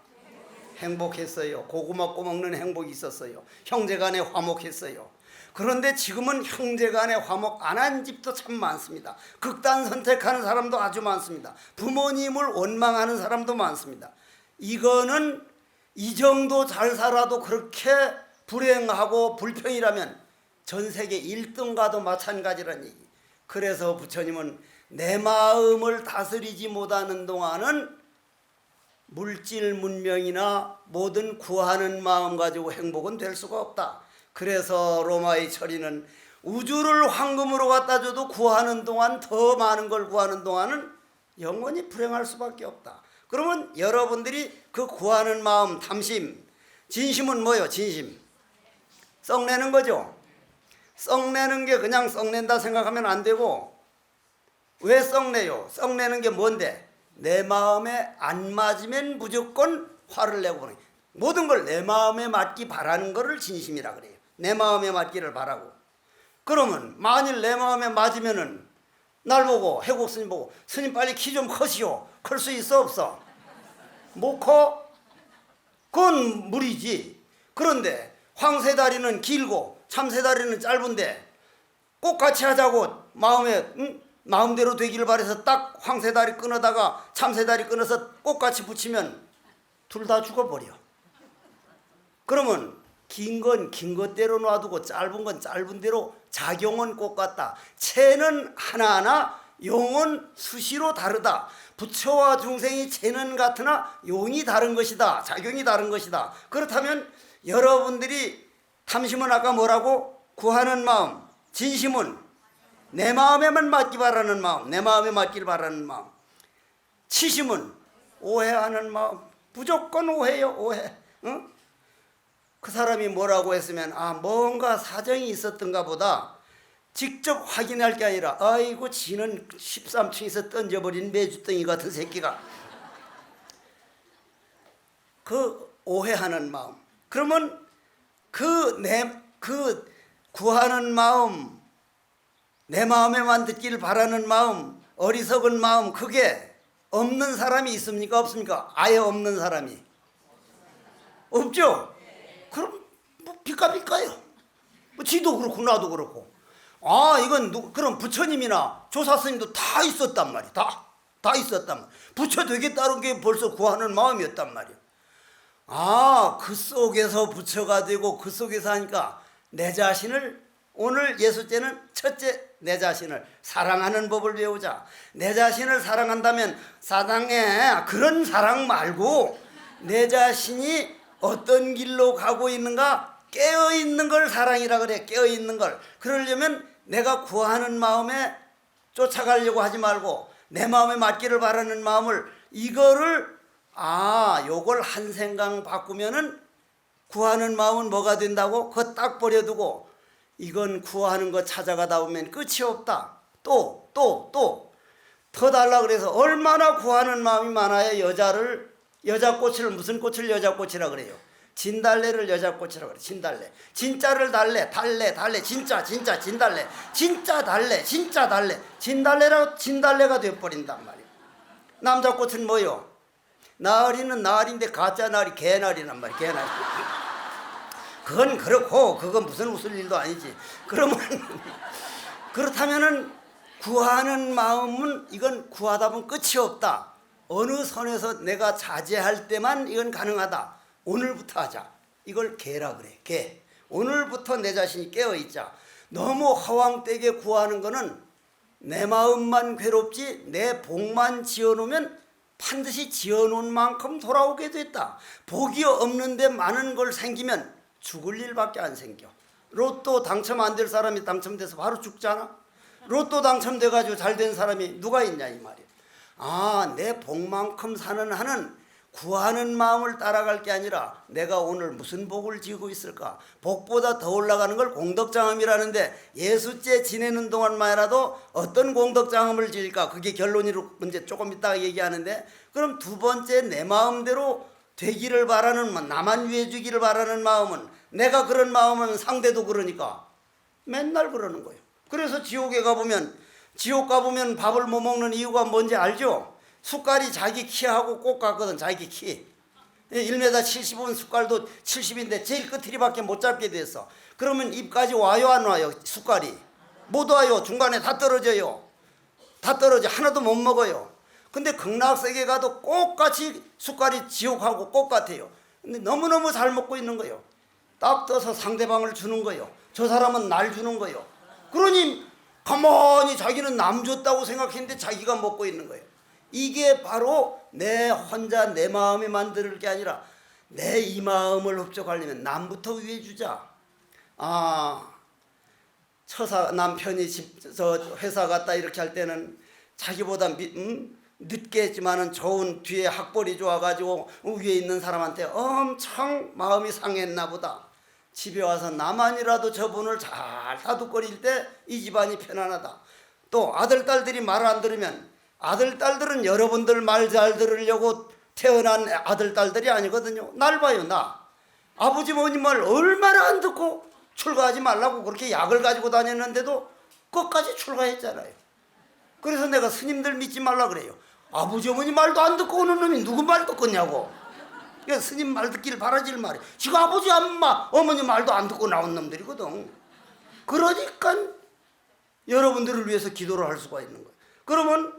행복했어요. 고구마 꼬먹는 행복이 있었어요. 형제간에 화목했어요. 그런데 지금은 형제간에 화목 안 한 집도 참 많습니다. 극단 선택하는 사람도 아주 많습니다. 부모님을 원망하는 사람도 많습니다. 이거는 이 정도 잘 살아도 그렇게 불행하고 불평이라면 전 세계 1등과도 마찬가지라는 얘기. 그래서 부처님은 내 마음을 다스리지 못하는 동안은 물질 문명이나 모든 구하는 마음 가지고 행복은 될 수가 없다. 그래서 로마의 철이는 우주를 황금으로 갖다 줘도 구하는 동안, 더 많은 걸 구하는 동안은 영원히 불행할 수밖에 없다. 그러면 여러분들이 그 구하는 마음, 탐심, 진심은 뭐요? 진심. 썩내는 거죠. 썩내는 게 그냥 썩낸다 생각하면 안 되고, 왜 썩내요? 썩내는 게 뭔데? 내 마음에 안 맞으면 무조건 화를 내고 그래. 모든 걸 내 마음에 맞기 바라는 거를 진심이라 그래요. 내 마음에 맞기를 바라고. 그러면 만일 내 마음에 맞으면은 날 보고, 해국 스님 보고, 스님 빨리 키 좀 커시오. 클 수 있어 없어? 못 커? 그건 무리지. 그런데 황새다리는 길고 참새다리는 짧은데 꼭 같이 하자고 마음대로 되기를 바래서 딱 황새다리 끊어다가 참새다리 끊어서 꼭 같이 붙이면 둘 다 죽어버려. 그러면 긴 건 긴 것대로 놔두고 짧은 건 짧은 대로 작용은 똑같다. 체는 하나하나 용은 수시로 다르다. 부처와 중생이 체는 같으나 용이 다른 것이다. 작용이 다른 것이다. 그렇다면 여러분들이 탐심은 아까 뭐라고? 구하는 마음. 진심은 내 마음에만 맞기 바라는 마음. 내 마음에 맞기를 바라는 마음. 치심은 오해하는 마음. 무조건 오해요. 오해. 응? 그 사람이 뭐라고 했으면 뭔가 사정이 있었던가 보다 직접 확인할 게 아니라 아이고 지는 13층에서 던져버린 메주덩이 같은 새끼가. 그 오해하는 마음. 그러면 그 구하는 마음, 내 마음에만 듣기를 바라는 마음, 어리석은 마음, 그게 없는 사람이 있습니까? 없습니까? 아예 없는 사람이 없죠? 그럼 비까비까요. 지도 그렇고 나도 그렇고. 이건 그럼 부처님이나 조사스님도 다 있었단 말이야. 다 있었단 말이야. 부처 되겠다는 게 벌써 구하는 마음이었단 말이야. 그 속에서 부처가 되고 그 속에서 하니까 내 자신을, 오늘 예수제는 첫째 내 자신을 사랑하는 법을 배우자. 내 자신을 사랑한다면 사랑해. 그런 사랑 말고 내 자신이 어떤 길로 가고 있는가 깨어있는 걸 사랑이라 그래. 깨어있는 걸. 그러려면 내가 구하는 마음에 쫓아가려고 하지 말고 내 마음에 맞기를 바라는 마음을, 이거를 요걸 한 생각 바꾸면은 구하는 마음은 뭐가 된다고? 그거 딱 버려두고 이건 구하는 거 찾아가다 보면 끝이 없다. 또 더 달라 그래서 얼마나 구하는 마음이 많아야 여자꽃을 무슨 꽃을 여자꽃이라 그래요? 진달래를 여자꽃이라 그래. 진달래. 진짜를 달래. 진짜 진달래. 진짜 달래. 진달래라고 진달래가 돼버린단 말이에요. 남자꽃은 뭐요? 나으리는 나으리인데 가짜 나으리 개나리란 말이에요. 개나리. 그건 그렇고 그건 무슨 웃을 일도 아니지. 그러면 그렇다면은 구하는 마음은 이건 구하다 보면 끝이 없다. 어느 선에서 내가 자제할 때만 이건 가능하다. 오늘부터 하자. 이걸 개라 그래. 개. 오늘부터 내 자신이 깨어있자. 너무 허황되게 구하는 거는 내 마음만 괴롭지 내 복만 지어놓으면 반드시 지어놓은 만큼 돌아오게 됐다. 복이 없는데 많은 걸 생기면 죽을 일밖에 안 생겨. 로또 당첨 안 될 사람이 당첨돼서 바로 죽잖아. 로또 당첨돼가지고 잘 된 사람이 누가 있냐 이 말이야. 아, 내 복만큼 사는 한은 구하는 마음을 따라갈 게 아니라 내가 오늘 무슨 복을 지고 있을까. 복보다 더 올라가는 걸 공덕장엄이라는데 예수째 지내는 동안만이라도 어떤 공덕장엄을 지을까. 그게 결론으로 문제 조금 이따가 얘기하는데, 그럼 두 번째 내 마음대로 되기를 바라는, 나만 위해 주기를 바라는 마음은, 내가 그런 마음은 상대도 그러니까 맨날 그러는 거예요. 그래서 지옥에 가보면, 지옥 가보면 밥을 못 먹는 이유가 뭔지 알죠? 숟갈이 자기 키하고 꼭 같거든. 자기 키 1m 70은 숟갈도 70인데 제일 끝이리밖에 못 잡게 됐어. 그러면 입까지 와요 안 와요? 숟갈이 못 와요. 중간에 다 떨어져요. 다 떨어져. 하나도 못 먹어요. 근데 극락세계 가도 똑같이 숟갈이 지옥하고 똑같아요. 근데 너무너무 잘 먹고 있는 거예요. 딱 떠서 상대방을 주는 거예요. 저 사람은 날 주는 거예요. 그러니 가만히 자기는 남 줬다고 생각했는데 자기가 먹고 있는 거예요. 이게 바로 내 혼자 내 마음에 만들 게 아니라 내 이 마음을 흡족하려면 남부터 위해 주자. 아, 남편이 저 회사 갔다 이렇게 할 때는 자기보다 늦게 했지만은 좋은 뒤에 학벌이 좋아가지고 위에 있는 사람한테 엄청 마음이 상했나 보다. 집에 와서 나만이라도 저분을 잘 다독거릴 때 이 집안이 편안하다. 또 아들 딸들이 말 안 들으면, 아들 딸들은 여러분들 말 잘 들으려고 태어난 아들 딸들이 아니거든요. 날 봐요. 나 아버지 어머님 말 얼마나 안 듣고 출가하지 말라고 그렇게 약을 가지고 다녔는데도 끝까지 출가했잖아요. 그래서 내가 스님들 믿지 말라 그래요. 아버지 어머니 말도 안 듣고 오는 놈이 누구 말 듣겠냐고. 그러니까 스님 말 듣기를 바라질 말이에요. 지금 아버지 엄마 어머니 말도 안 듣고 나온 놈들이거든. 그러니까 여러분들을 위해서 기도를 할 수가 있는 거예요. 그러면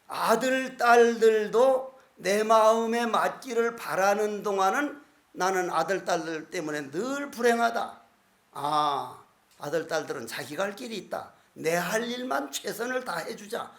아들 딸들도 내 마음에 맞기를 바라는 동안은 나는 아들 딸들 때문에 늘 불행하다. 아, 아들 딸들은 자기 갈 길이 있다. 내 할 일만 최선을 다해주자.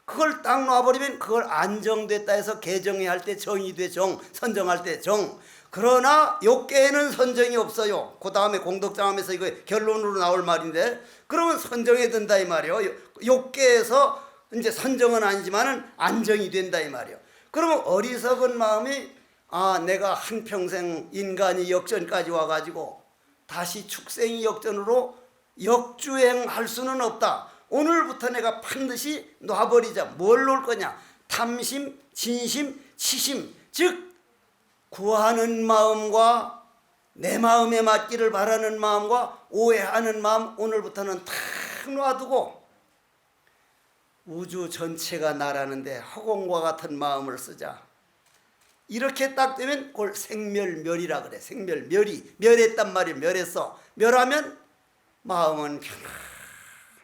그걸 딱 놔버리면 그걸 안정됐다 해서 개정해야 할 때 정이 돼. 정, 선정할 때 정. 그러나 욕계에는 선정이 없어요. 그 다음에 공덕장엄에서 이거 결론으로 나올 말인데, 그러면 선정해야 된다 이 말이에요. 욕계에서 이제 선정은 아니지만은 안정이 된다 이 말이에요. 그러면 어리석은 마음이, 아, 내가 한평생 인간이 역전까지 와가지고 다시 축생이 역전으로 역주행할 수는 없다. 오늘부터 내가 반드시 놔버리자. 뭘 놓을 거냐? 탐심, 진심, 치심. 즉 구하는 마음과 내 마음에 맞기를 바라는 마음과 오해하는 마음, 오늘부터는 탁 놔두고 우주 전체가 나라는데 허공과 같은 마음을 쓰자. 이렇게 딱 되면 그걸 생멸멸이라 그래. 생멸멸이 멸했단 말이에요. 멸했어. 멸하면 마음은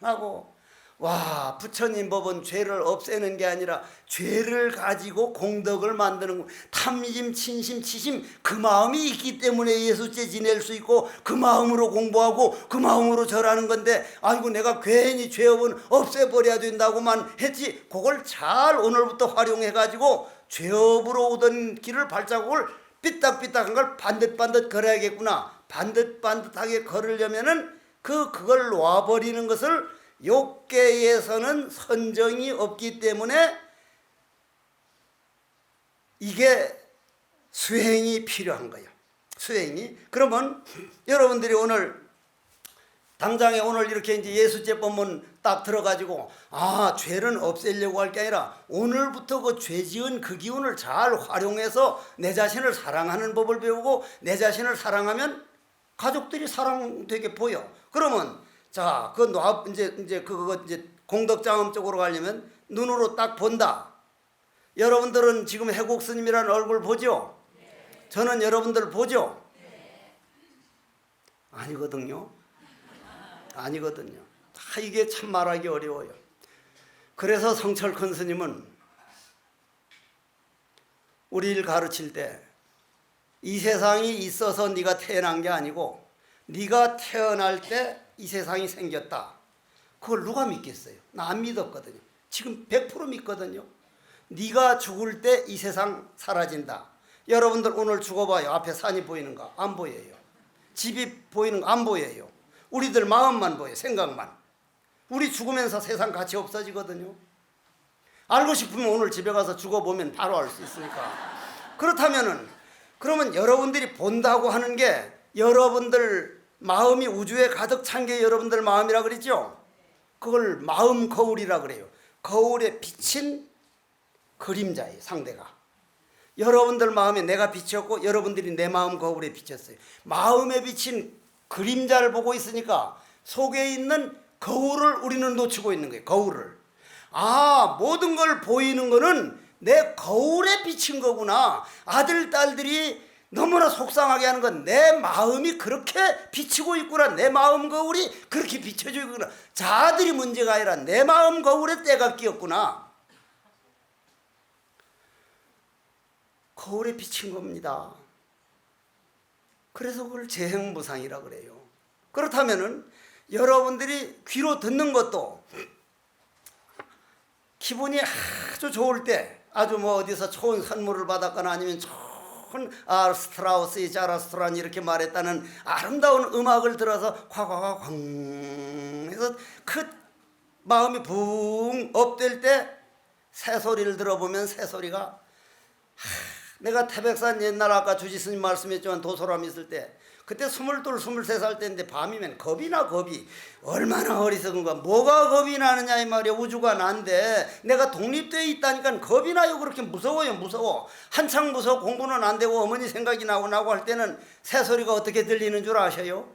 편안하고, 와, 부처님 법은 죄를 없애는 게 아니라 죄를 가지고 공덕을 만드는 거. 탐심, 친심, 치심, 그 마음이 있기 때문에 예수죄 지낼 수 있고 그 마음으로 공부하고 그 마음으로 절하는 건데, 아이고 내가 괜히 죄업은 없애버려야 된다고만 했지. 그걸 잘 오늘부터 활용해가지고 죄업으로 오던 길을 발자국을 삐딱삐딱한 걸 반듯반듯 걸어야겠구나. 반듯반듯하게 걸으려면은 그걸 놓아버리는 것을, 욕계에서는 선정이 없기 때문에 이게 수행이 필요한 거예요. 수행이. 그러면 여러분들이 오늘 당장에 오늘 이렇게 이제 예수죄 법문 딱 들어가지고 죄는 없애려고 할 게 아니라 오늘부터 그 죄 지은 그 기운을 잘 활용해서 내 자신을 사랑하는 법을 배우고 내 자신을 사랑하면 가족들이 사랑되게 보여. 그러면 자, 이제 공덕장엄 쪽으로 가려면 눈으로 딱 본다. 여러분들은 지금 해국 스님이라는 얼굴 보죠? 저는 여러분들 보죠? 아니거든요. 아니거든요. 이게 참 말하기 어려워요. 그래서 성철 큰 스님은 우리를 가르칠 때 이 세상이 있어서 네가 태어난 게 아니고 네가 태어날 때 이 세상이 생겼다. 그걸 누가 믿겠어요? 나 안 믿었거든요. 지금 100% 믿거든요. 네가 죽을 때 이 세상 사라진다. 여러분들 오늘 죽어봐요. 앞에 산이 보이는가? 안 보여요. 집이 보이는 거 안 보여요. 우리들 마음만 보여요. 생각만. 우리 죽으면서 세상 가치 없어지거든요. 알고 싶으면 오늘 집에 가서 죽어보면 바로 알 수 있으니까. 그러면 여러분들이 본다고 하는 게 여러분들 마음이 우주에 가득 찬 게 여러분들 마음이라 그랬죠? 그걸 마음 거울이라 그래요. 거울에 비친 그림자예요, 상대가. 여러분들 마음에 내가 비쳤고 여러분들이 내 마음 거울에 비쳤어요. 마음에 비친 그림자를 보고 있으니까 속에 있는 거울을 우리는 놓치고 있는 거예요. 거울을. 모든 걸 보이는 거는 내 거울에 비친 거구나. 아들, 딸들이 너무나 속상하게 하는 건 내 마음이 그렇게 비치고 있구나. 내 마음 거울이 그렇게 비춰지고 있구나. 자아들이 문제가 아니라 내 마음 거울에 때가 끼었구나. 거울에 비친 겁니다. 그래서 그걸 재행무상이라 그래요. 그렇다면은 여러분들이 귀로 듣는 것도 기분이 아주 좋을 때 아주 어디서 좋은 선물을 받았거나 아니면 좋은 스트라우스의 자라스트란 이렇게 말했다는 아름다운 음악을 들어서 콱콱콱 해서 그 마음이 붕 업될 때 새소리를 들어보면 새소리가 내가 태백산 옛날 아까 주지스님 말씀했지만 도소람 있을 때 그때 22, 23살 때인데 밤이면 겁이 나. 겁이 얼마나 어리석은가. 뭐가 겁이 나느냐 이 말이야. 우주가 난데 내가 독립되어 있다니까 겁이 나요. 그렇게 무서워요. 무서워. 한창 무서워. 공부는 안 되고 어머니 생각이 나고 할 때는 새소리가 어떻게 들리는 줄 아셔요?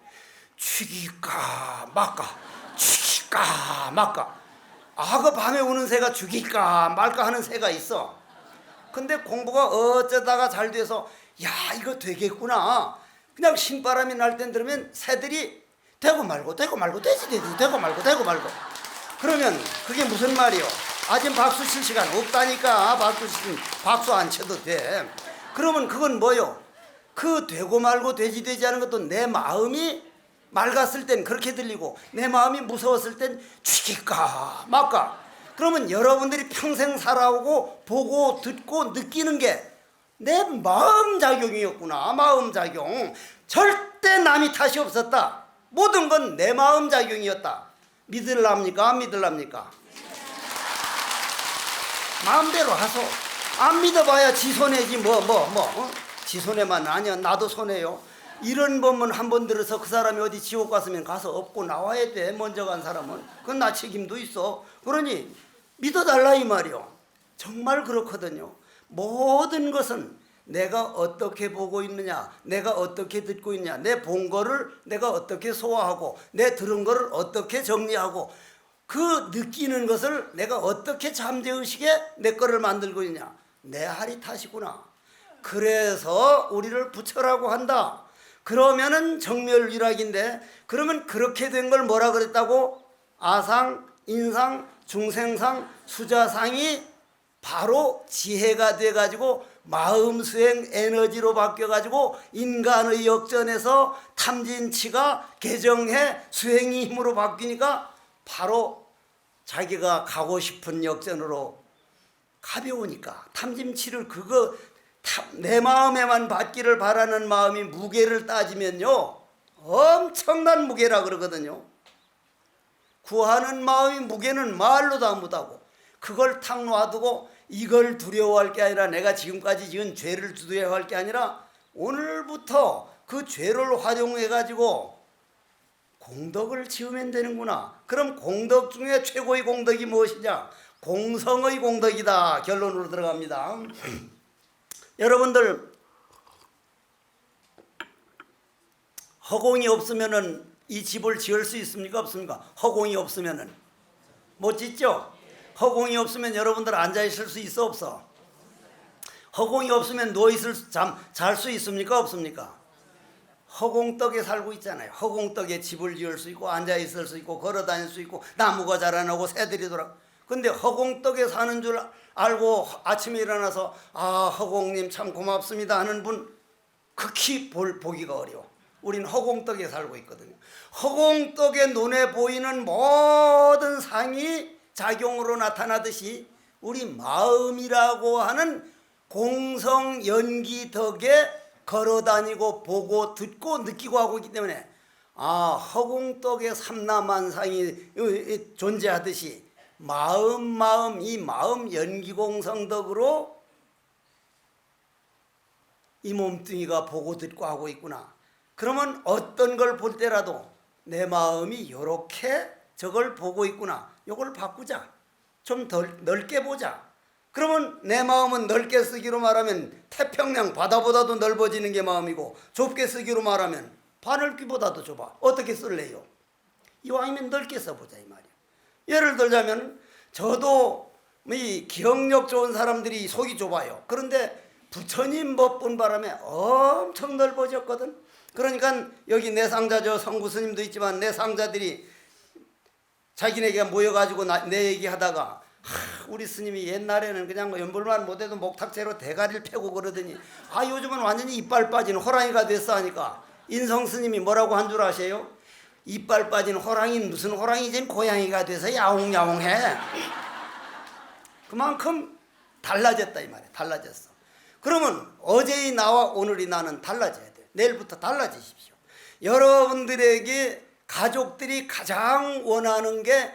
죽일까 말까 죽일까 말까. 그 밤에 우는 새가 죽일까 말까 하는 새가 있어. 근데 공부가 어쩌다가 잘 돼서 이거 되겠구나. 그냥 신바람이 날 땐 들으면 새들이 되고 말고 되고 말고 되지 되고 말고 되고 말고. 그러면 그게 무슨 말이요? 지금 박수 칠 시간 없다니까. 박수 안 쳐도 돼. 그러면 그건 뭐요? 그 되고 말고 되지 않은 것도 내 마음이 맑았을 땐 그렇게 들리고 내 마음이 무서웠을 땐 죽일까 말까. 그러면 여러분들이 평생 살아오고 보고 듣고 느끼는 게 내 마음작용이었구나. 마음작용. 절대 남이 탓이 없었다. 모든 건 내 마음작용이었다. 믿을랍니까? 안 믿을랍니까? 마음대로 하소. 안 믿어봐야 지 손해지 지 손해만 아니야. 나도 손해요. 이런 법문 한 번 들어서 그 사람이 어디 지옥 갔으면 가서 업고 나와야 돼. 먼저 간 사람은. 그건 나 책임도 있어. 그러니 믿어달라 이 말이요. 정말 그렇거든요. 모든 것은 내가 어떻게 보고 있느냐, 내가 어떻게 듣고 있느냐, 내 본 거를 내가 어떻게 소화하고 내 들은 거를 어떻게 정리하고 그 느끼는 것을 내가 어떻게 잠재의식에 내 거를 만들고 있냐. 내 할이 탓이구나. 그래서 우리를 부처라고 한다. 그러면은 정멸위락인데, 그러면 그렇게 된 걸 뭐라 그랬다고? 아상, 인상, 중생상, 수자상이 바로 지혜가 돼가지고 마음 수행 에너지로 바뀌어가지고 인간의 역전에서 탐진치가 개정해 수행의 힘으로 바뀌니까 바로 자기가 가고 싶은 역전으로 가벼우니까. 탐진치를 내 마음에만 받기를 바라는 마음이 무게를 따지면요 엄청난 무게라 그러거든요. 구하는 마음이 무게는 말로도 안 못하고, 그걸 탁 놔두고 이걸 두려워할 게 아니라 내가 지금까지 지은 죄를 두려워할 게 아니라 오늘부터 그 죄를 활용해 가지고 공덕을 지으면 되는구나. 그럼 공덕 중에 최고의 공덕이 무엇이냐? 공성의 공덕이다. 결론으로 들어갑니다. 여러분들 허공이 없으면은 이 집을 지을 수 있습니까? 없습니까? 허공이 없으면은 못 짓죠? 허공이 없으면 여러분들 앉아 있을 수 있어 없어? 허공이 없으면 누워 있을 잘 수 있습니까? 없습니까? 허공떡에 살고 있잖아요. 허공떡에 집을 지을 수 있고 앉아 있을 수 있고 걸어 다닐 수 있고 나무가 자라나고 새들이 돌아. 근데 허공떡에 사는 줄 알고 아침에 일어나서 아 허공님 참 고맙습니다 하는 분 극히 보기가 어려워. 우린 허공떡에 살고 있거든요. 허공떡에 눈에 보이는 모든 상이 작용으로 나타나듯이 우리 마음이라고 하는 공성 연기 덕에 걸어다니고 보고 듣고 느끼고 하고 있기 때문에 아 허공떡에 삼라만상이 존재하듯이 이 마음 연기공성 덕으로 이 몸뚱이가 보고 듣고 하고 있구나. 그러면 어떤 걸 볼 때라도 내 마음이 이렇게 저걸 보고 있구나. 이걸 바꾸자. 좀 덜 넓게 보자. 그러면 내 마음은 넓게 쓰기로 말하면 태평양 바다보다도 넓어지는 게 마음이고 좁게 쓰기로 말하면 바늘귀보다도 좁아. 어떻게 쓸래요? 이왕이면 넓게 써보자 이 말이야. 예를 들자면 저도 이 기억력 좋은 사람들이 속이 좁아요. 그런데 부처님 법 본 바람에 엄청 넓어졌거든. 그러니까 여기 내상자 저 성구스님도 있지만 내상자들이 자기네가 모여가지고 내 얘기하다가 우리 스님이 옛날에는 그냥 뭐 연불만 못해도 목탁재로 대가리를 패고 그러더니 아 요즘은 완전히 이빨 빠진 호랑이가 됐어 하니까 인성 스님이 뭐라고 한 줄 아세요? 이빨 빠진 호랑이는 무슨 호랑이 이젠 고양이가 돼서 야옹야옹해. 그만큼 달라졌다 이 말이야. 달라졌어. 그러면 어제의 나와 오늘의 나는 달라져야 돼. 내일부터 달라지십시오. 여러분들에게 가족들이 가장 원하는 게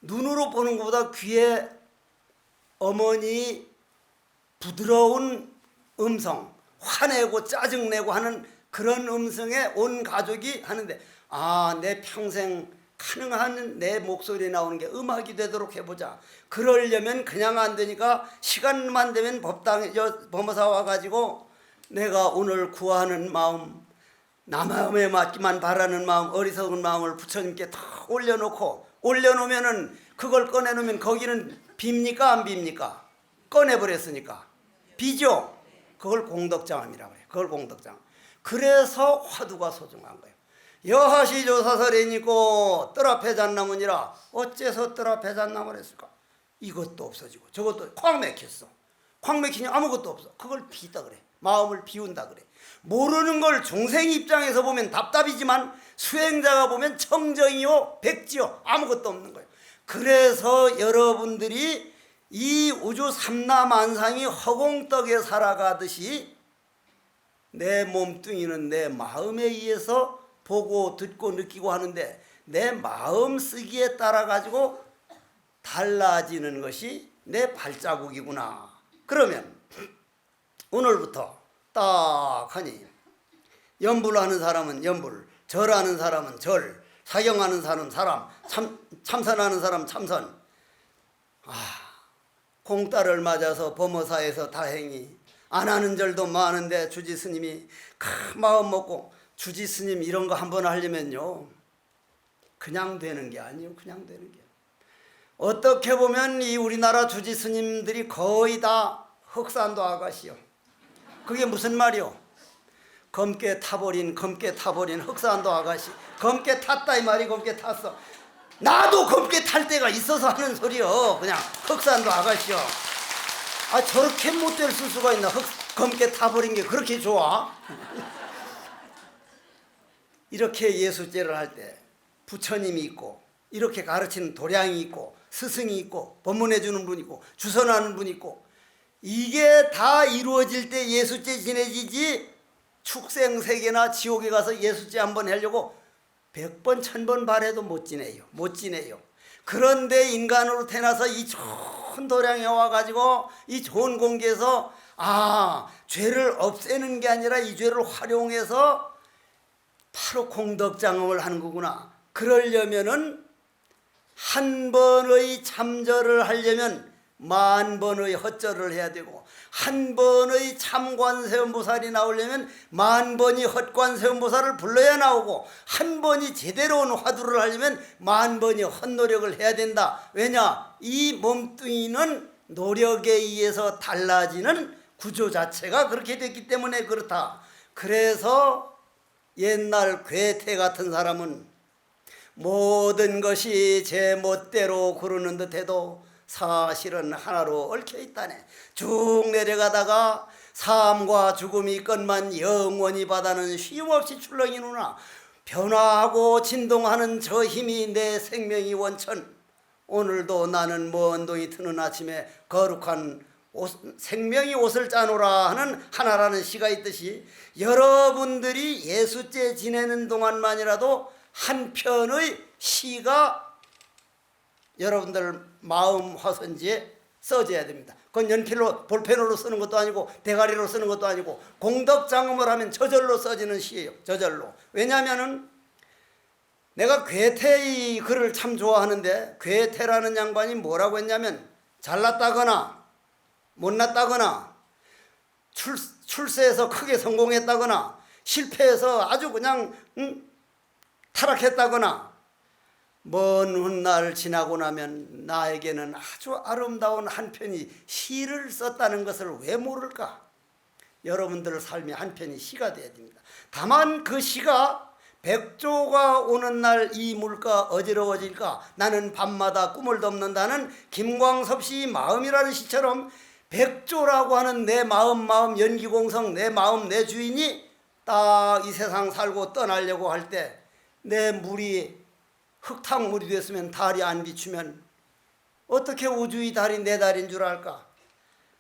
눈으로 보는 것보다 귀에 어머니 부드러운 음성, 화내고 짜증내고 하는 그런 음성에 온 가족이 하는데 아, 내 평생 가능한 내 목소리 나오는 게 음악이 되도록 해보자. 그러려면 그냥 안 되니까 시간만 되면 법무사 와가지고 내가 오늘 구하는 마음, 나 마음에 맞기만 바라는 마음, 어리석은 마음을 부처님께 다 올려놓으면은 그걸 꺼내놓으면 거기는 빕니까 안 빕니까? 꺼내버렸으니까 비죠. 그걸 공덕장엄이라고 해요. 그걸 공덕장엄. 그래서 화두가 소중한 거예요. 여하시 조사설이니고 뜰 앞에 잣나무니라. 어째서 뜰 앞에 잣나무를 했을까? 이것도 없어지고 저것도 콱 맥혔어. 콱 맥히니 아무것도 없어. 그걸 비다 그래. 마음을 비운다 그래. 모르는 걸 중생 입장에서 보면 답답이지만 수행자가 보면 청정이요 백지요 아무것도 없는 거예요. 그래서 여러분들이 이 우주 삼라만상이 허공떡에 살아가듯이 내 몸뚱이는 내 마음에 의해서 보고 듣고 느끼고 하는데 내 마음 쓰기에 따라 가지고 달라지는 것이 내 발자국이구나. 그러면 오늘부터 딱 하니 염불하는 사람은 염불, 절하는 사람은 절, 사경하는 사람은 사람, 참선하는 사람 참선. 공따를 맞아서 범어사에서 다행히 안 하는 절도 많은데 주지 스님이 큰 마음 먹고 주지 스님 이런 거 한번 하려면요 그냥 되는 게 아니에요. 그냥 되는 게 어떻게 보면 이 우리나라 주지 스님들이 거의 다 흑산도 아가씨요. 그게 무슨 말이요? 검게 타버린 흑산도 아가씨. 검게 탔다 이 말이. 검게 탔어. 나도 검게 탈 때가 있어서 하는 소리요. 그냥 흑산도 아가씨요. 아 저렇게 못될 수가 있나. 검게 타버린 게 그렇게 좋아? 이렇게 예수제를 할 때 부처님이 있고 이렇게 가르치는 도량이 있고 스승이 있고 법문해 주는 분이 있고 주선하는 분이 있고 이게 다 이루어질 때 예수제 지내지지 축생세계나 지옥에 가서 예수제 한번 하려고 100번 1000번 바래도 못 지내요. 그런데 인간으로 태어나서 이 좋은 도량에 와가지고 이 좋은 공기에서 죄를 없애는 게 아니라 이 죄를 활용해서 바로 공덕장엄을 하는 거구나. 그러려면은 한 번의 참절을 하려면 만 번의 헛절을 해야 되고, 한 번의 참관세음보살이 나오려면 만 번이 헛관세음보살을 불러야 나오고, 한 번이 제대로 온 화두를 하려면 만 번이 헛노력을 해야 된다. 왜냐? 이 몸뚱이는 노력에 의해서 달라지는 구조 자체가 그렇게 됐기 때문에 그렇다. 그래서 옛날 괴테 같은 사람은 모든 것이 제 멋대로 구르는 듯해도 사실은 하나로 얽혀 있다네. 쭉 내려가다가 삶과 죽음이 있건만 영원히 바다는 쉼없이 출렁이누나 변화하고 진동하는 저 힘이 내 생명이 원천. 오늘도 나는 먼 동이 트는 아침에 거룩한 생명이 옷을 짜노라 하는 하나라는 시가 있듯이, 여러분들이 예수째 지내는 동안만이라도 한 편의 시가 여러분들 마음 화선지에 써져야 됩니다. 그건 연필로 볼펜으로 쓰는 것도 아니고 대가리로 쓰는 것도 아니고 공덕장엄을 하면 저절로 써지는 시예요. 저절로. 왜냐하면은 내가 괴테의 글을 참 좋아하는데, 괴테라는 양반이 뭐라고 했냐면, 잘났다거나 못났다거나 출세해서 크게 성공했다거나 실패해서 아주 그냥 타락했다거나 먼 훗날 지나고 나면 나에게는 아주 아름다운 한 편이 시를 썼다는 것을 왜 모를까? 여러분들 삶의 한 편이 시가 되어야 됩니다. 다만 그 시가 백조가 오는 날 이 물가 어지러워질까, 나는 밤마다 꿈을 덮는다는 김광섭 씨 마음이라는 시처럼 백조라고 하는 내 마음 연기공성, 내 마음 내 주인이 딱 이 세상 살고 떠나려고 할 때 내 물이 흙탕물이 됐으면 달이 안 비추면 어떻게 우주의 달이 내 달인 줄 알까?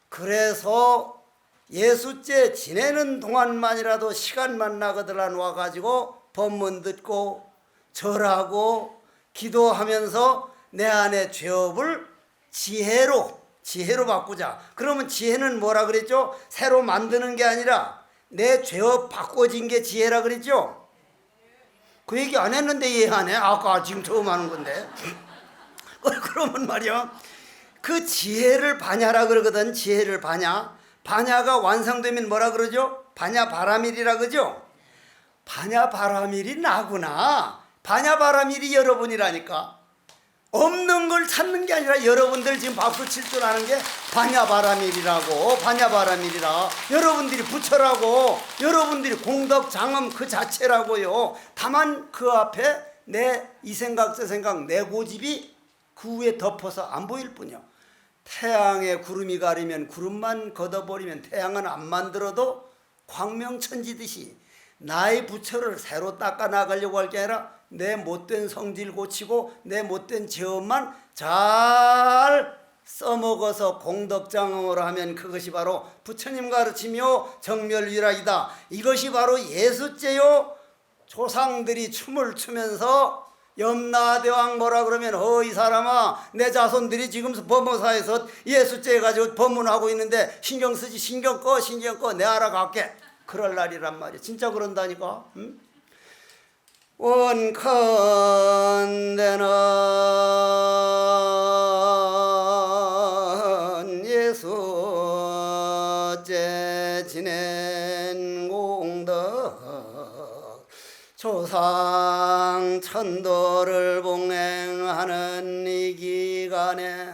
그래서 예수째 지내는 동안만이라도 시간만 나거들란 와가지고 법문 듣고 절하고 기도하면서 내 안에 죄업을 지혜로 바꾸자. 그러면 지혜는 뭐라 그랬죠? 새로 만드는 게 아니라 내 죄업 바꿔진 게 지혜라 그랬죠? 그 얘기 안 했는데 이해하네. 아까 지금 처음 하는 건데. 그러면 말이야, 그 지혜를 반야라 그러거든. 지혜를 반야. 반야가 완성되면 뭐라 그러죠? 반야바라밀이라 그러죠? 반야바라밀이 나구나. 반야바라밀이 여러분이라니까. 없는 걸 찾는 게 아니라 여러분들 지금 박수 칠 줄 아는 게 반야바라밀이라고. 반야바라밀이라. 여러분들이 부처라고. 여러분들이 공덕장엄 그 자체라고요. 다만 그 앞에 내 이 생각 저 생각 내 고집이 그 위에 덮어서 안 보일 뿐이요. 태양에 구름이 가리면 구름만 걷어버리면 태양은 안 만들어도 광명천지듯이 나의 부처를 새로 닦아 나가려고 할 게 아니라 내 못된 성질 고치고 내 못된 죄업만 잘 써먹어서 공덕장엄으로 하면 그것이 바로 부처님 가르치며 정멸위락이다. 이것이 바로 예수죄요. 조상들이 춤을 추면서 염라대왕 뭐라 그러면 이 사람아, 내 자손들이 지금 법무사에서 예수죄 가지고 법문하고 있는데 신경 쓰지. 신경 꺼 내 알아갈게. 그럴 날이란 말이야. 진짜 그런다니까. 응? 원컨대는 예수째 지낸 공덕 조상 천도를 봉행하는 이 기간에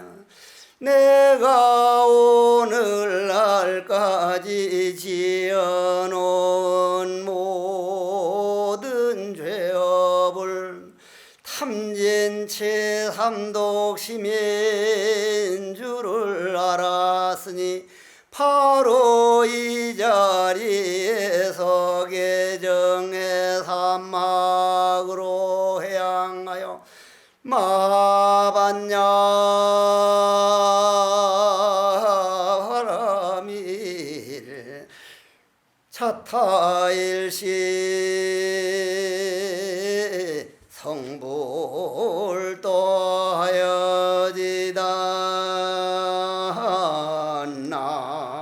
내가 오늘날까지 지어놓은 모든 죄업을 탐진치 삼독심인 줄을 알았으니 바로 이 자리에서 개정의 산막으로 해양하여 마반야 바라밀 차타일시 성불도 하여지다. 나무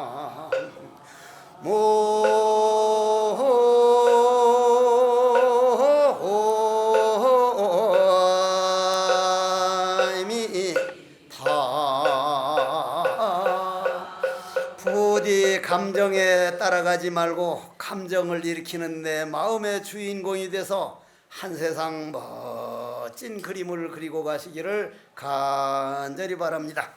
감정에 따라가지 말고 감정을 일으키는 내 마음의 주인공이 돼서 한 세상 멋진 그림을 그리고 가시기를 간절히 바랍니다.